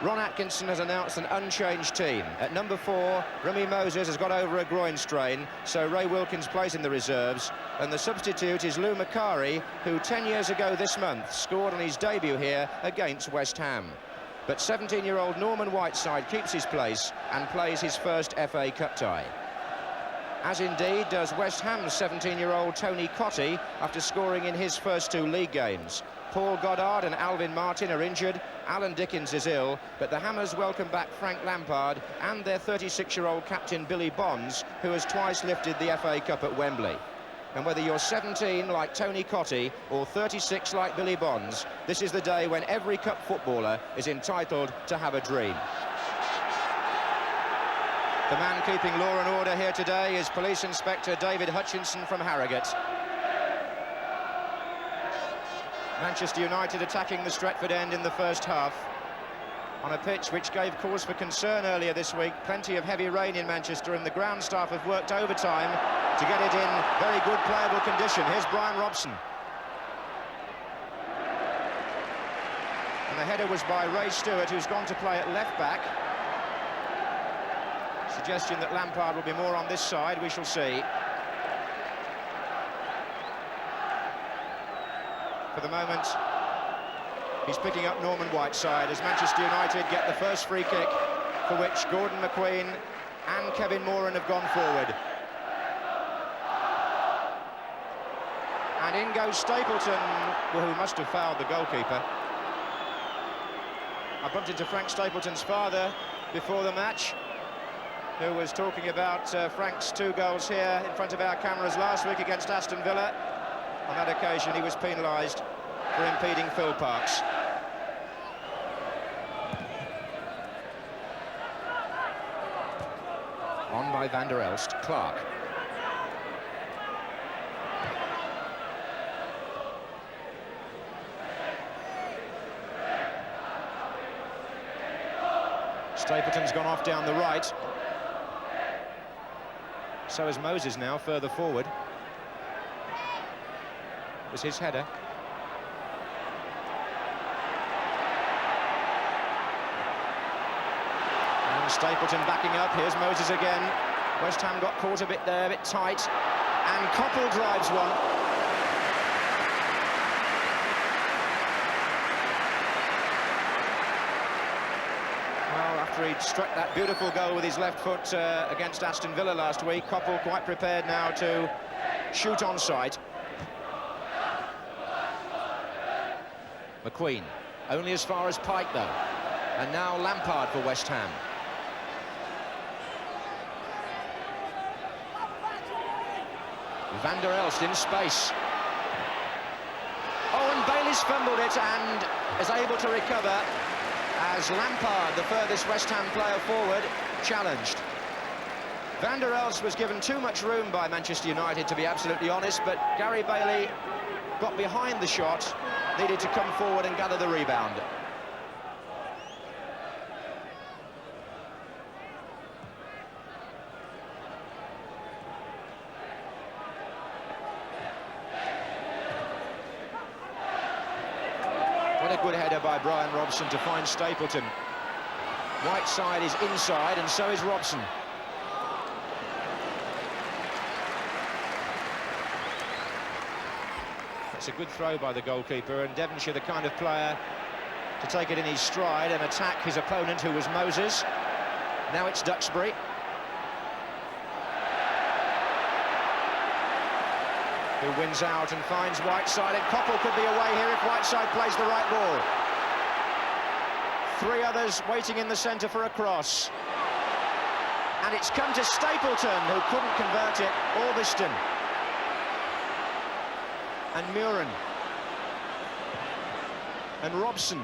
Ron Atkinson has announced an unchanged team. At number 4, Remy Moses has got over a groin strain, so Ray Wilkins plays in the reserves. And the substitute is Lou Macari, who 10 years ago this month scored on his debut here against West Ham. But 17-year-old Norman Whiteside keeps his place and plays his first FA Cup tie. As indeed does West Ham's 17-year-old Tony Cottee after scoring in his first 2 league games. Paul Goddard and Alvin Martin are injured, Alan Dickens is ill, but the Hammers welcome back Frank Lampard and their 36-year-old captain Billy Bonds, who has twice lifted the FA Cup at Wembley. And whether you're 17 like Tony Cottee or 36 like Billy Bonds, this is the day when every cup footballer is entitled to have a dream. The man keeping law and order here today is Police Inspector David Hutchinson from Harrogate. Manchester United attacking the Stretford end in the first half on a pitch which gave cause for concern earlier this week. Plenty of heavy rain in Manchester, and the ground staff have worked overtime to get it in very good playable condition. Here's Brian Robson. And the header was by Ray Stewart, who's gone to play at left back. Suggestion that Lampard will be more on this side, we shall see. For the moment, he's picking up Norman Whiteside as Manchester United get the first free kick, for which Gordon McQueen and Kevin Moran have gone forward. And in goes Stapleton, who must have fouled the goalkeeper. I bumped into Frank Stapleton's father before the match, who was talking about Frank's 2 goals here in front of our cameras last week against Aston Villa. On that occasion, he was penalised for impeding Phil Parks. On by Van der Elst, Clark. Stapleton's gone off down the right. So is Moses now, further forward. It was his header. And Stapleton backing up. Here's Moses again. West Ham got caught a bit there, a bit tight. And Koppel drives one. After he'd struck that beautiful goal with his left foot against Aston Villa last week, Koppel quite prepared now to shoot on sight. McQueen, only as far as Pike though. And now Lampard for West Ham. Van der Elst in space. Oh, and Bailey's fumbled it and is able to recover as Lampard, the furthest West Ham player forward, challenged. Van der Elst was given too much room by Manchester United, to be absolutely honest, but Gary Bailey got behind the shot, needed to come forward and gather the rebound. What a good header by Brian Robson to find Stapleton. Whiteside is inside, and so is Robson. It's a good throw by the goalkeeper, and Devonshire the kind of player to take it in his stride and attack his opponent, who was Moses. Now it's Duxbury. Who wins out and finds Whiteside, and Koppel could be away here if Whiteside plays the right ball. 3 others waiting in the centre for a cross. And it's come to Stapleton, who couldn't convert it. Orbiston. And Muren. And Robson.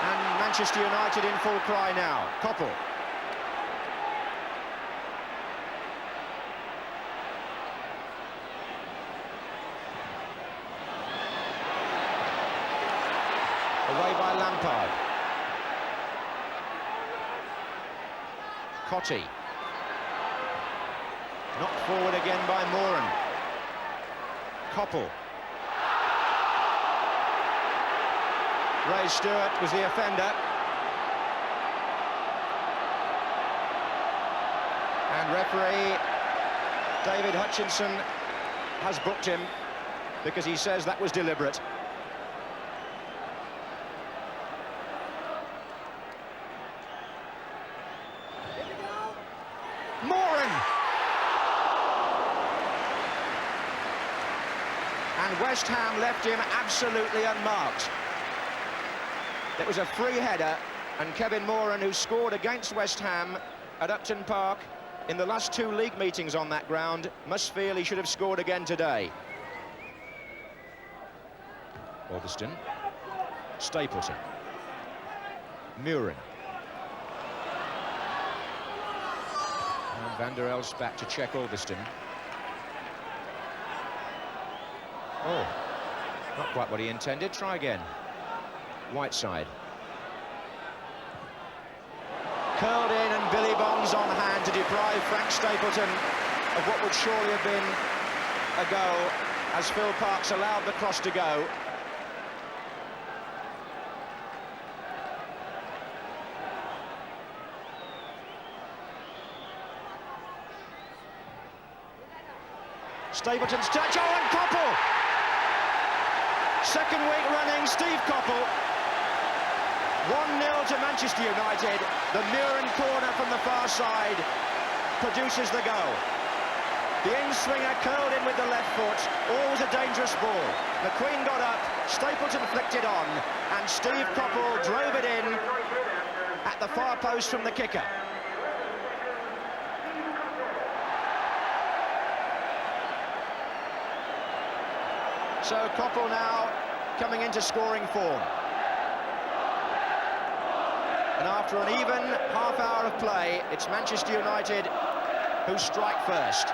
And Manchester United in full cry now. Koppel. Away by Lampard. Cottee. Knocked forward again by Moran. Koppel. Ray Stewart was the offender. And referee David Hutchinson has booked him because he says that was deliberate. Moran! And West Ham left him absolutely unmarked. It was a free header, and Kevin Moran, who scored against West Ham at Upton Park in the last 2 league meetings on that ground, must feel he should have scored again today. Augustin, Stapleton, Murin. And Van der Elst back to check Augustin. Oh, not quite what he intended. Try again. Whiteside. Curled in, and Billy Bonds on hand to deprive Frank Stapleton of what would surely have been a goal, as Phil Parkes allowed the cross to go. Stapleton's touch, oh, and Coppell! Second week running, Steve Coppell. 1-0 to Manchester United. The Murin corner from the far side produces the goal. The in-swinger curled in with the left foot. Always a dangerous ball. McQueen got up, Stapleton flicked it on, and Steve Coppell drove it in at the far post from the kicker. So Coppell now coming into scoring form. And after an even half hour of play, it's Manchester United who strike first.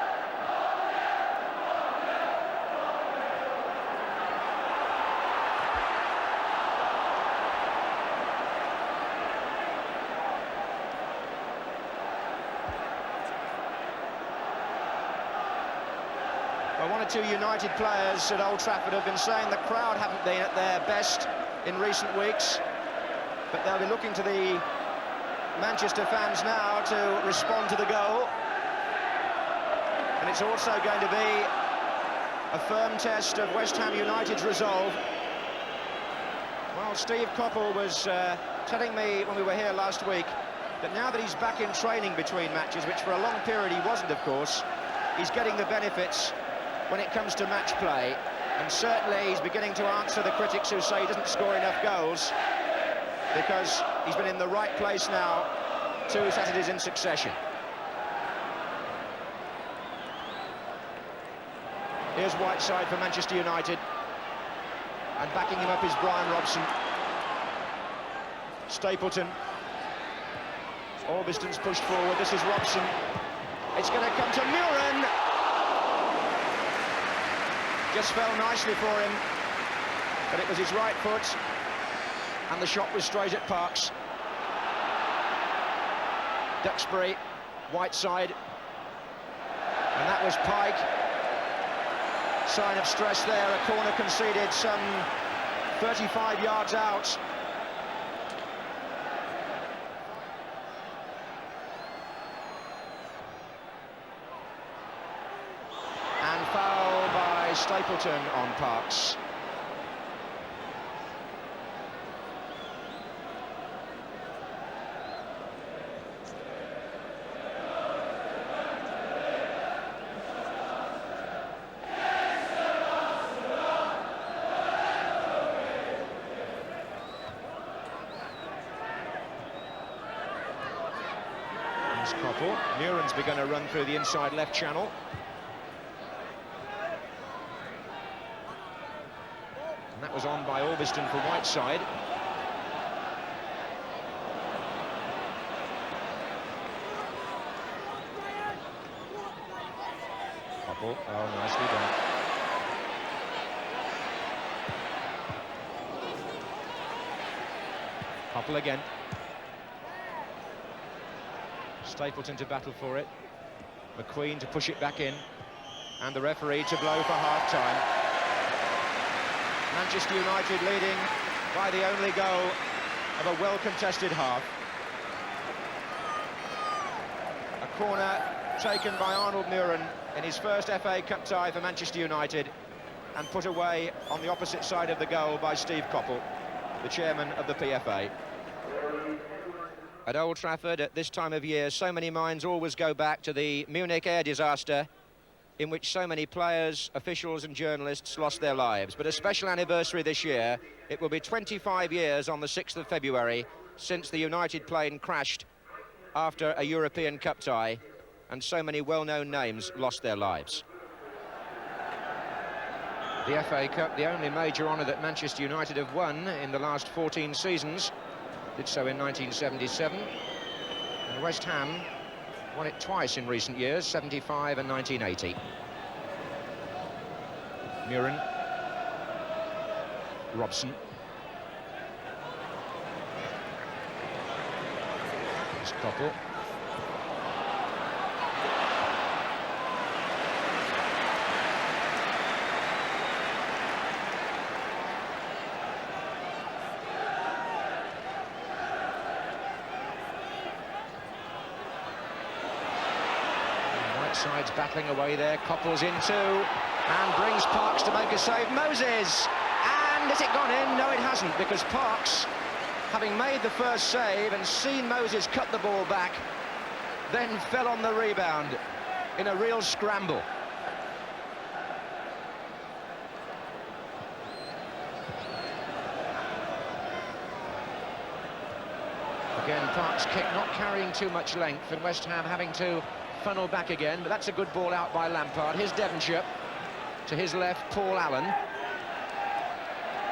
Well, 1 or 2 United players at Old Trafford have been saying the crowd haven't been at their best in recent weeks. But they'll be looking to the Manchester fans now to respond to the goal. And it's also going to be a firm test of West Ham United's resolve. Well, Steve Coppell was telling me when we were here last week that now that he's back in training between matches, which for a long period he wasn't, of course, he's getting the benefits when it comes to match play. And certainly he's beginning to answer the critics who say he doesn't score enough goals, because he's been in the right place now 2 Saturdays in succession. Here's Whiteside for Manchester United, and backing him up is Brian Robson. Stapleton. Augustin's pushed forward. This is Robson. It's going to come to Murin. Just fell nicely for him, but it was his right foot, and the shot was straight at Parkes. Duxbury, Whiteside, and that was Pike. Sign of stress there, a corner conceded some 35 yards out. And foul by Stapleton on Parkes. Coppell. Murin's begun to run through the inside left channel. And that was on by Augustin for Whiteside. Coppell, oh, nicely done. Coppell again. Stapleton to battle for it. McQueen to push it back in. And the referee to blow for half-time. Manchester United leading by the only goal of a well-contested half. A corner taken by Arnold Muren in his first FA Cup tie for Manchester United, and put away on the opposite side of the goal by Steve Coppell, the chairman of the PFA. At Old Trafford, at this time of year, so many minds always go back to the Munich air disaster, in which so many players, officials and journalists lost their lives. But a special anniversary this year. It will be 25 years on the 6th of February since the United plane crashed after a European Cup tie, and so many well-known names lost their lives. The FA Cup, the only major honour that Manchester United have won in the last 14 seasons, did so in 1977. And West Ham won it twice in recent years, 75 and 1980. Muren. Robson. Here's Coppell. Side's battling away there. Coppell's in too, and brings Parks to make a save. Moses, and has it gone in? No, it hasn't, because Parks, having made the first save and seen Moses cut the ball back, then fell on the rebound in a real scramble. Again, Parks' kick not carrying too much length, and West Ham having to funnel back again, but that's a good ball out by Lampard. Here's Devonshire. To his left, Paul Allen.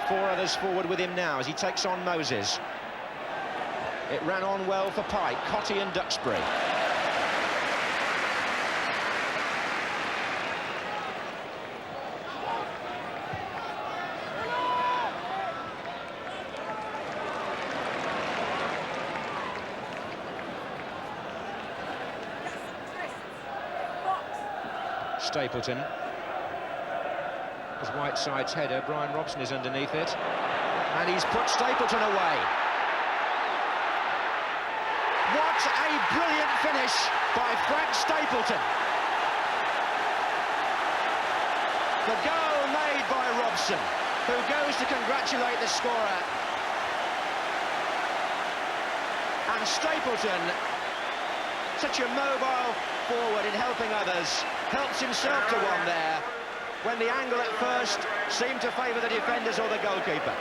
Four others forward with him now as he takes on Moses. It ran on well for Pike, Cotty and Duxbury. Stapleton. As Whiteside's header, Brian Robson is underneath it, and he's put Stapleton away. What a brilliant finish by Frank Stapleton. The goal made by Robson, who goes to congratulate the scorer. And Stapleton, such a mobile forward in helping others, helps himself to one there, when the angle at first seemed to favour the defenders or the goalkeeper.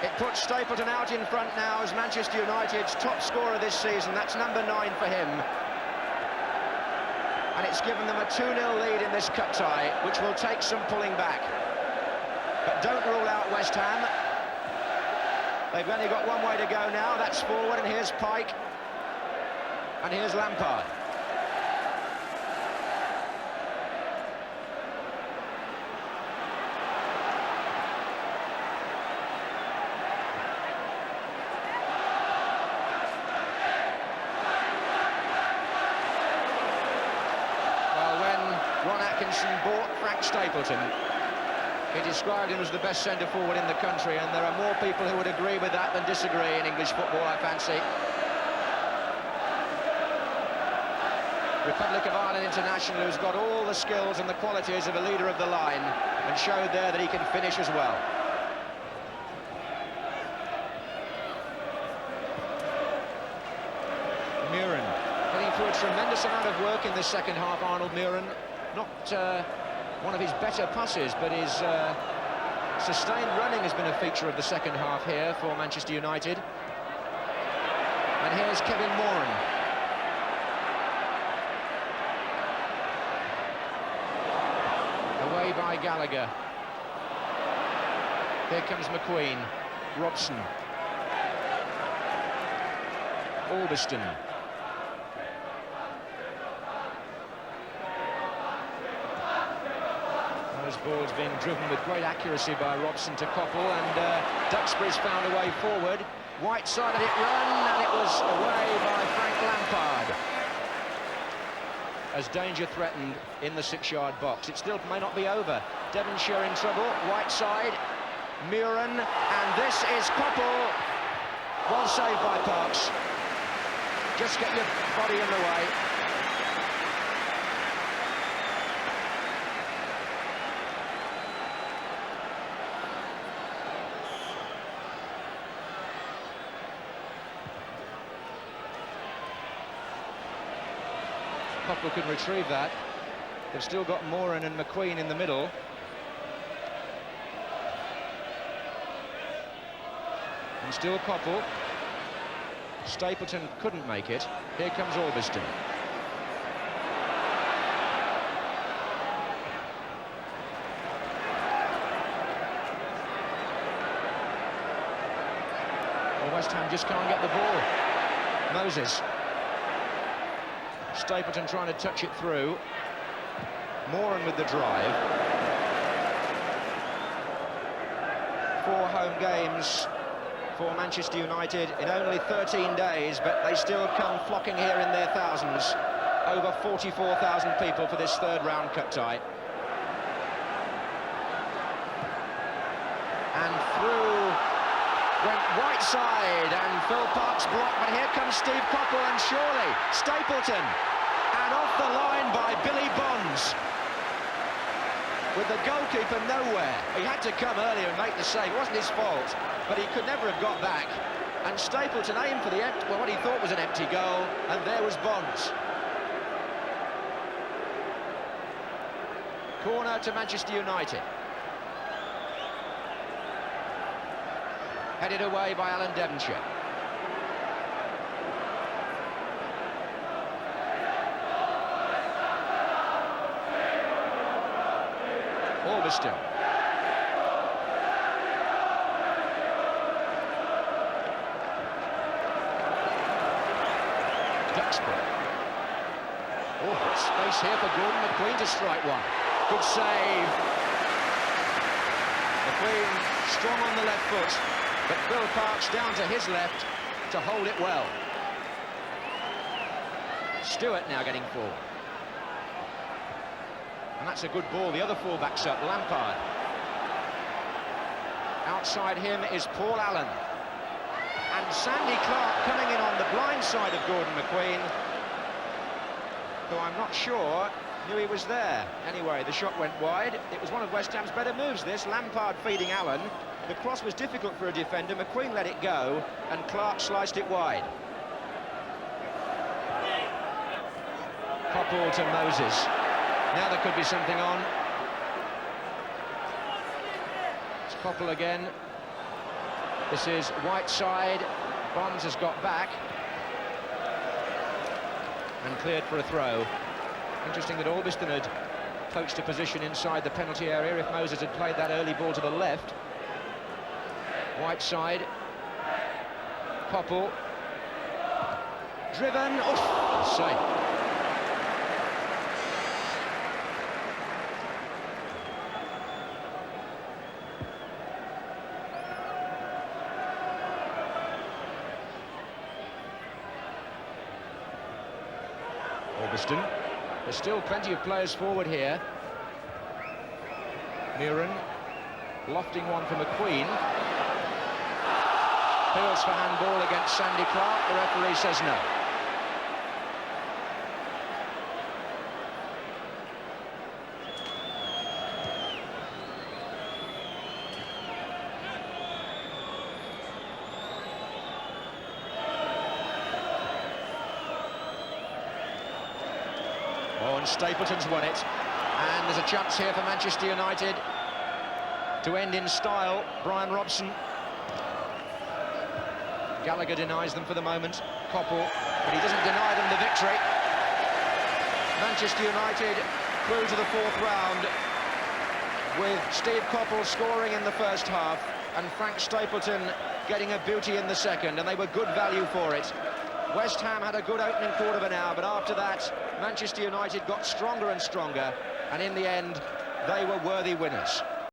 It puts Stapleton out in front now as Manchester United's top scorer this season. That's number 9 for him. And it's given them a 2-0 lead in this cup tie, which will take some pulling back. But don't rule out West Ham. They've only got one way to go now, that's forward, and here's Pike. And here's Lampard. Well, when Ron Atkinson bought Frank Stapleton, he described him as the best centre-forward in the country, and there are more people who would agree with that than disagree in English football, I fancy. Republic of Ireland international, who's got all the skills and the qualities of a leader of the line, and showed there that he can finish as well. Muren getting through a tremendous amount of work in the second half, Arnold Muren. Not one of his better passes, but his sustained running has been a feature of the second half here for Manchester United. And here's Kevin Moran. Away by Gallagher. Here comes McQueen. Robson. Albiston. Those balls being driven with great accuracy by Robson to Coppell, and Duxbury's found a way forward. Whiteside let it run, and it was away by Frank Lampard. as danger threatened in the 6-yard box. It still may not be over. Devonshire in trouble, right side, Muren, and this is Koppel. Well saved by Parks. Just get your body in the way. Koppel can retrieve that. They've still got Moran and McQueen in the middle. And still Koppel. Stapleton couldn't make it. Here comes Orbiston. Well, West Ham just can't get the ball. Moses. Stapleton trying to touch it through. Moran with the drive. 4 home games for Manchester United in only 13 days, but they still come flocking here in their thousands. Over 44,000 people for this 3rd round cup tie. And through went right side, and Phil Parks blocked, but here comes Steve Coppell, and surely Stapleton, and off the line by Billy Bonds. With the goalkeeper nowhere. He had to come earlier and make the save. It wasn't his fault, but he could never have got back. And Stapleton aimed for the what he thought was an empty goal, and there was Bonds. Corner to Manchester United. Headed away by Alan Devonshire. Orbiston. Duxbury. Oh, space here for Gordon McQueen to strike one. Good save. McQueen strong on the left foot, but Phil Parks down to his left to hold it well. Stewart now getting forward. And that's a good ball. The other fullback's up, Lampard. Outside him is Paul Allen. And Sandy Clark coming in on the blind side of Gordon McQueen, who I'm not sure knew he was there. Anyway, the shot went wide. It was one of West Ham's better moves, this. Lampard feeding Allen. The cross was difficult for a defender. McQueen let it go, and Clark sliced it wide. Koppel to Moses. Now there could be something on. It's Koppel again. This is Whiteside. Bonds has got back and cleared for a throw. Interesting that Orbiston had poached a position inside the penalty area if Moses had played that early ball to the left. Whiteside. Koppel. Driven. Oh, save. Orbiston. There's still plenty of players forward here. Muren lofting one for McQueen. Appeals for handball against Sandy Clark. The referee says no. Oh, and Stapleton's won it. And there's a chance here for Manchester United to end in style. Brian Robson. Gallagher denies them for the moment. Koppel, but he doesn't deny them the victory. Manchester United through to the 4th round with Steve Koppel scoring in the first half and Frank Stapleton getting a beauty in the second, and they were good value for it. West Ham had a good opening quarter of an hour, but after that, Manchester United got stronger and stronger, and in the end, they were worthy winners.